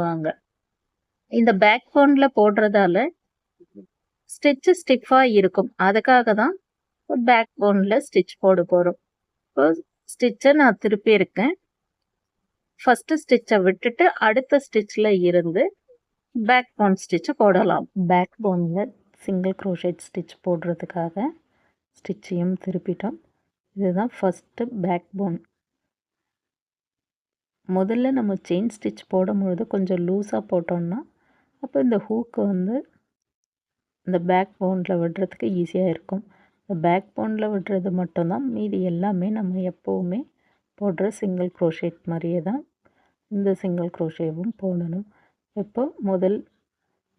வாங்க. இந்த பேக் போன்ல போடுறதால ஸ்டிச் ஸ்டிஃபா இருக்கும். அதுக்காக தான் பேக் போன்ல ஸ்டிச் போட போறோம். இப்போ ஸ்டிச்ச நான் திருப்பியிருக்கேன். ஃபர்ஸ்ட் ஸ்டிச்ச விட்டுட்டு அடுத்த ஸ்டிச்ல இருந்து பேக் போன் ஸ்டிச் போடலாம். பேக் போன்ல சிங்கிள் க்ரோஷெட் ஸ்டிச் போடுறதுக்காக ஸ்டிச்சையும் திருப்பிட்டோம். இதுதான் ஃபர்ஸ்ட் பேக் போன். முதல்ல நம்ம செயின் ஸ்டிச் போடும்பொழுது கொஞ்சம் லூஸாக போட்டோம்னா அப்போ இந்த ஹூக்கு வந்து இந்த பேக் போனில் விடுறதுக்கு ஈஸியாக இருக்கும். இந்த பேக் போனில் விடுறது மட்டும்தான், மீதி எல்லாமே நம்ம எப்போவுமே போடுற சிங்கிள் க்ரோஷெட் மாதிரியே தான் இந்த சிங்கிள் க்ரோஷேவும் போடணும். இப்போ முதல்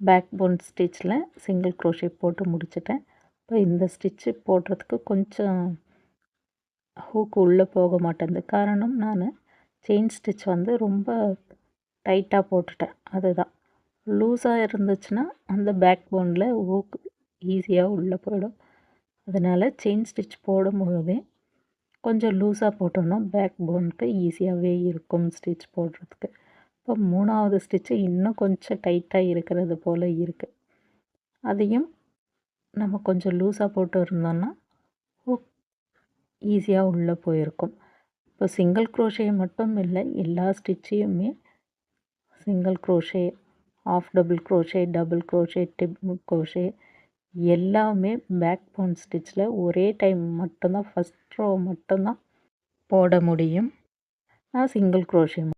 பேக் போன் ஸ்டிச்சில் சிங்கிள் க்ரோஷே போட்டு முடிச்சிட்டேன். இப்போ இந்த ஸ்டிச்சு போடுறதுக்கு கொஞ்சம் ஹூக்கு உள்ளே போக மாட்டேங்குது. காரணம் நான் செயின் ஸ்டிச் வந்து ரொம்ப டைட்டாக போட்டுட்டேன். அதுதான். லூஸாக இருந்துச்சுன்னா அந்த பேக் போனில் ஹூக் ஈஸியாக உள்ளே போயிடும். அதனால் செயின் ஸ்டிச் போடும்பொழுதே கொஞ்சம் லூஸாக போட்டோன்னா பேக் போனுக்கு ஈஸியாகவே இருக்கும் ஸ்டிச் போடுறதுக்கு. இப்போ 3வது ஸ்டிச்சு இன்னும் கொஞ்சம் டைட்டாக இருக்கிறது போல் இருக்குது. அதையும் நம்ம கொஞ்சம் லூஸாக போட்டு இருந்தோம்னா ஹூக் ஈஸியாக உள்ளே போயிருக்கும். இப்போ சிங்கிள் க்ரோஷே மட்டும் இல்லை, எல்லா ஸ்டிச்சையுமே single crochet, half double crochet, double crochet, triple crochet எல்லாமே பேக் போன் ஸ்டிச்சில் ஒரே டைம் மட்டும்தான், ஃபஸ்ட் ரோ மட்டும்தான் போட முடியும். நான் சிங்கிள் க்ரோஷே